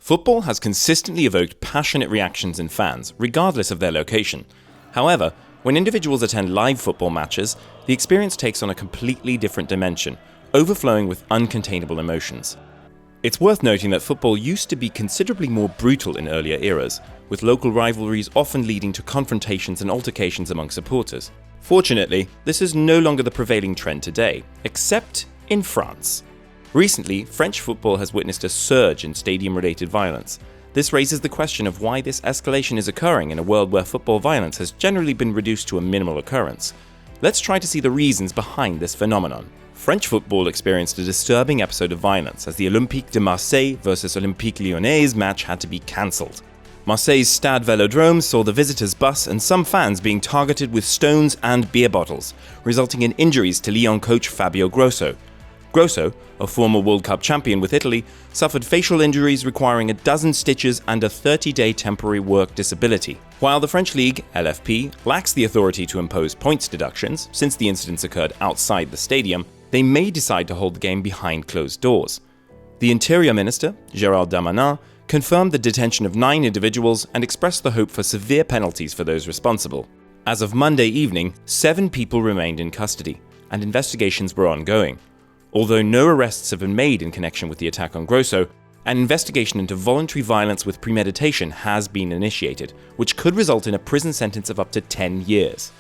Football has consistently evoked passionate reactions in fans, regardless of their location. However, when individuals attend live football matches, the experience takes on a completely different dimension, overflowing with uncontainable emotions. It's worth noting that football used to be considerably more brutal in earlier eras, with local rivalries often leading to confrontations and altercations among supporters. Fortunately, this is no longer the prevailing trend today, except in France. Recently, French football has witnessed a surge in stadium-related violence. This raises the question of why this escalation is occurring in a world where football violence has generally been reduced to a minimal occurrence. Let's try to see the reasons behind this phenomenon. French football experienced a disturbing episode of violence as the Olympique de Marseille vs Olympique Lyonnais match had to be cancelled. Marseille's Stade Vélodrome saw the visitors' bus and some fans being targeted with stones and beer bottles, resulting in injuries to Lyon coach Fabio Grosso. Grosso, a former World Cup champion with Italy, suffered facial injuries requiring a dozen stitches and a 30-day temporary work disability. While the French league, LFP, lacks the authority to impose points deductions, since the incidents occurred outside the stadium, they may decide to hold the game behind closed doors. The Interior Minister, Gérald Darmanin, confirmed the detention of 9 individuals and expressed the hope for severe penalties for those responsible. As of Monday evening, 7 people remained in custody, and investigations were ongoing. Although no arrests have been made in connection with the attack on Grosso, an investigation into voluntary violence with premeditation has been initiated, which could result in a prison sentence of up to 10 years.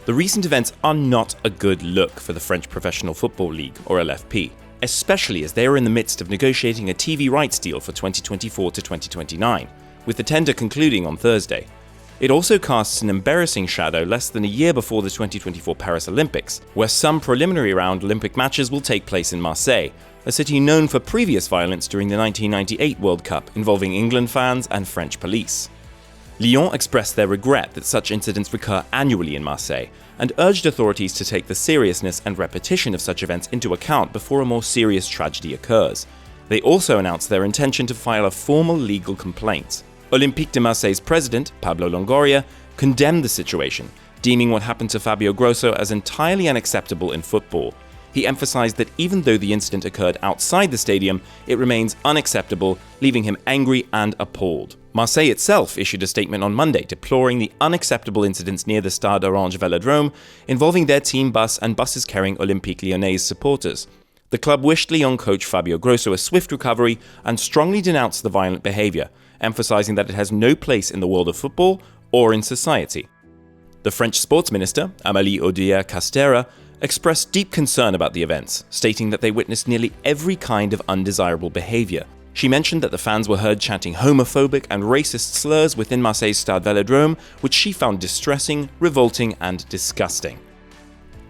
The recent events are not a good look for the French Professional Football League, or LFP, especially as they are in the midst of negotiating a TV rights deal for 2024 to 2029, with the tender concluding on Thursday. It also casts an embarrassing shadow less than a year before the 2024 Paris Olympics, where some preliminary round Olympic matches will take place in Marseille, a city known for previous violence during the 1998 World Cup involving England fans and French police. Lyon expressed their regret that such incidents recur annually in Marseille and urged authorities to take the seriousness and repetition of such events into account before a more serious tragedy occurs. They also announced their intention to file a formal legal complaint. Olympique de Marseille's president, Pablo Longoria, condemned the situation, deeming what happened to Fabio Grosso as entirely unacceptable in football. He emphasized that even though the incident occurred outside the stadium, it remains unacceptable, leaving him angry and appalled. Marseille itself issued a statement on Monday deploring the unacceptable incidents near the Stade Orange Vélodrome involving their team bus and buses carrying Olympique Lyonnais supporters. The club wished Lyon coach Fabio Grosso a swift recovery and strongly denounced the violent behavior, emphasizing that it has no place in the world of football or in society. The French sports minister, Amélie Oudéa-Castéra, expressed deep concern about the events, stating that they witnessed nearly every kind of undesirable behavior. She mentioned that the fans were heard chanting homophobic and racist slurs within Marseille's Stade Vélodrome, which she found distressing, revolting, and disgusting.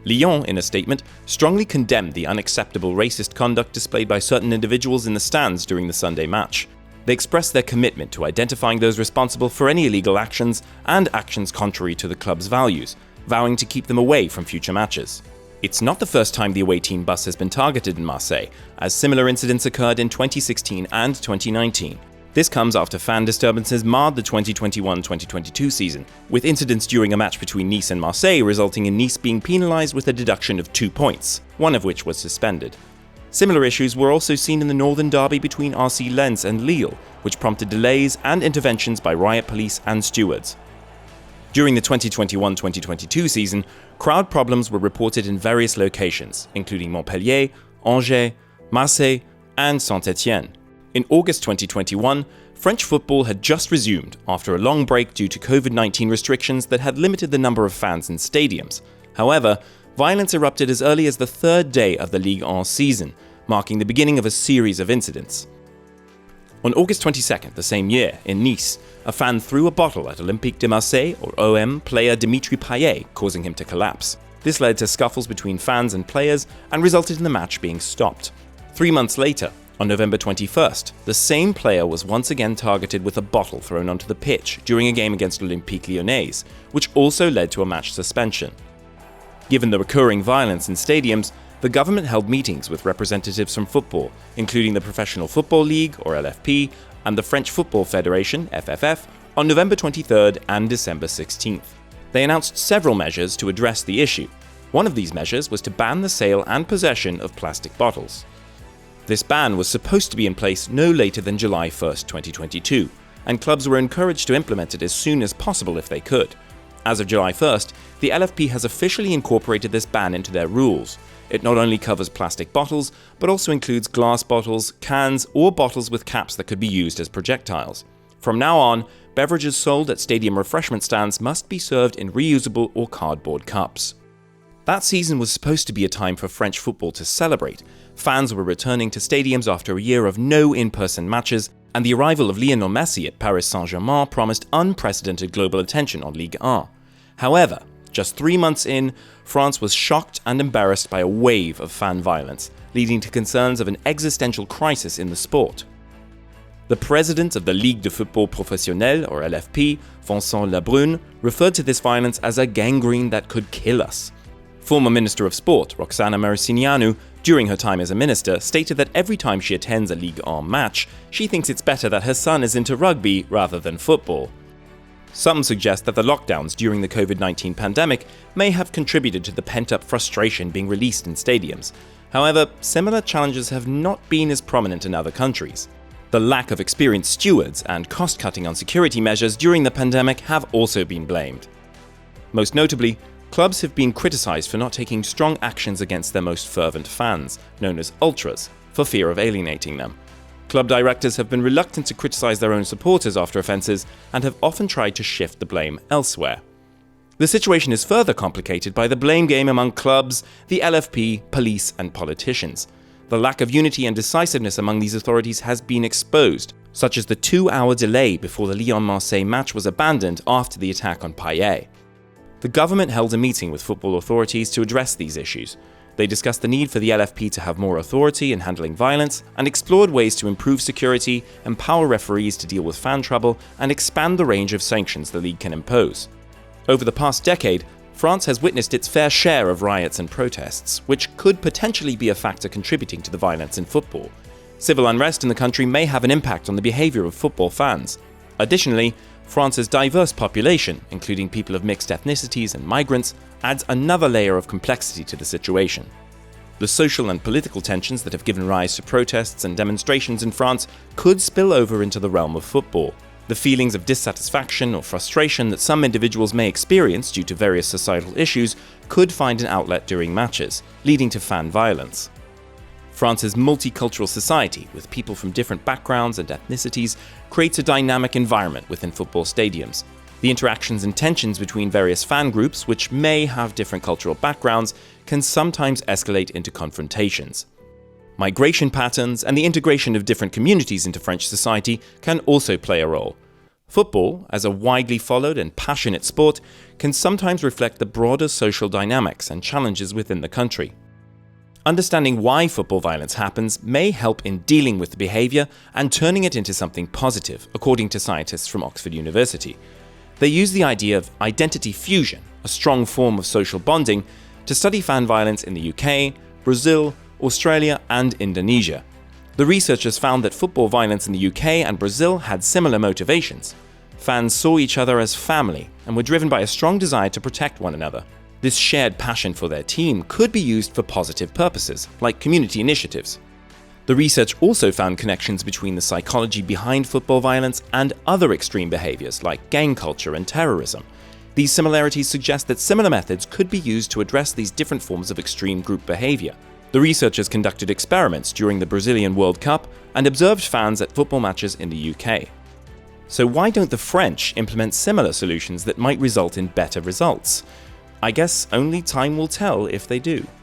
Lyon, in a statement, strongly condemned the unacceptable racist conduct displayed by certain individuals in the stands during the Sunday match. They expressed their commitment to identifying those responsible for any illegal actions and actions contrary to the club's values, vowing to keep them away from future matches. It's not the first time the away team bus has been targeted in Marseille, as similar incidents occurred in 2016 and 2019. This comes after fan disturbances marred the 2021-2022 season, with incidents during a match between Nice and Marseille resulting in Nice being penalised with a deduction of 2 points, one of which was suspended. Similar issues were also seen in the northern derby between RC Lens and Lille, which prompted delays and interventions by riot police and stewards. During the 2021-2022 season, crowd problems were reported in various locations, including Montpellier, Angers, Marseille, and Saint-Étienne. In August 2021, French football had just resumed after a long break due to COVID-19 restrictions that had limited the number of fans in stadiums. However, violence erupted as early as the 3rd day of the Ligue 1 season, marking the beginning of a series of incidents. On August 22nd, the same year, in Nice, a fan threw a bottle at Olympique de Marseille, or OM, player Dimitri Payet, causing him to collapse. This led to scuffles between fans and players and resulted in the match being stopped. 3 months later, on November 21st, the same player was once again targeted with a bottle thrown onto the pitch during a game against Olympique Lyonnais, which also led to a match suspension. Given the recurring violence in stadiums, the government held meetings with representatives from football, including the Professional Football League, or LFP, and the French Football Federation, FFF, on November 23rd and December 16th. They announced several measures to address the issue. One of these measures was to ban the sale and possession of plastic bottles. This ban was supposed to be in place no later than July 1st, 2022, and clubs were encouraged to implement it as soon as possible if they could. As of July 1st, the LFP has officially incorporated this ban into their rules. It not only covers plastic bottles, but also includes glass bottles, cans, or bottles with caps that could be used as projectiles. From now on, beverages sold at stadium refreshment stands must be served in reusable or cardboard cups. That season was supposed to be a time for French football to celebrate. Fans were returning to stadiums after a year of no in-person matches, and the arrival of Lionel Messi at Paris Saint-Germain promised unprecedented global attention on Ligue 1. However, just 3 months in, France was shocked and embarrassed by a wave of fan violence, leading to concerns of an existential crisis in the sport. The president of the Ligue de Football Professionnel, or LFP, Vincent Lebrun, referred to this violence as a gangrene that could kill us. Former Minister of Sport, Roxana Maracineanu, during her time as a minister, stated that every time she attends a Ligue 1 match, she thinks it's better that her son is into rugby rather than football. Some suggest that the lockdowns during the COVID-19 pandemic may have contributed to the pent-up frustration being released in stadiums. However, similar challenges have not been as prominent in other countries. The lack of experienced stewards and cost-cutting on security measures during the pandemic have also been blamed. Most notably, clubs have been criticized for not taking strong actions against their most fervent fans, known as ultras, for fear of alienating them. Club directors have been reluctant to criticize their own supporters after offenses and have often tried to shift the blame elsewhere. The situation is further complicated by the blame game among clubs, the LFP, police, and politicians. The lack of unity and decisiveness among these authorities has been exposed, such as the 2-hour delay before the Lyon-Marseille match was abandoned after the attack on Payet. The government held a meeting with football authorities to address these issues. They discussed the need for the LFP to have more authority in handling violence and explored ways to improve security, empower referees to deal with fan trouble, and expand the range of sanctions the league can impose. Over the past decade, France has witnessed its fair share of riots and protests, which could potentially be a factor contributing to the violence in football. Civil unrest in the country may have an impact on the behavior of football fans. Additionally, France's diverse population, including people of mixed ethnicities and migrants, adds another layer of complexity to the situation. The social and political tensions that have given rise to protests and demonstrations in France could spill over into the realm of football. The feelings of dissatisfaction or frustration that some individuals may experience due to various societal issues could find an outlet during matches, leading to fan violence. France's multicultural society, with people from different backgrounds and ethnicities, creates a dynamic environment within football stadiums. The interactions and tensions between various fan groups, which may have different cultural backgrounds, can sometimes escalate into confrontations. Migration patterns and the integration of different communities into French society can also play a role. Football, as a widely followed and passionate sport, can sometimes reflect the broader social dynamics and challenges within the country. Understanding why football violence happens may help in dealing with the behavior and turning it into something positive, according to scientists from Oxford University. They use the idea of identity fusion, a strong form of social bonding, to study fan violence in the UK, Brazil, Australia, and Indonesia. The researchers found that football violence in the UK and Brazil had similar motivations. Fans saw each other as family and were driven by a strong desire to protect one another. This shared passion for their team could be used for positive purposes, like community initiatives. The research also found connections between the psychology behind football violence and other extreme behaviors like gang culture and terrorism. These similarities suggest that similar methods could be used to address these different forms of extreme group behavior. The researchers conducted experiments during the Brazilian World Cup and observed fans at football matches in the UK. So why don't the French implement similar solutions that might result in better results? I guess only time will tell if they do.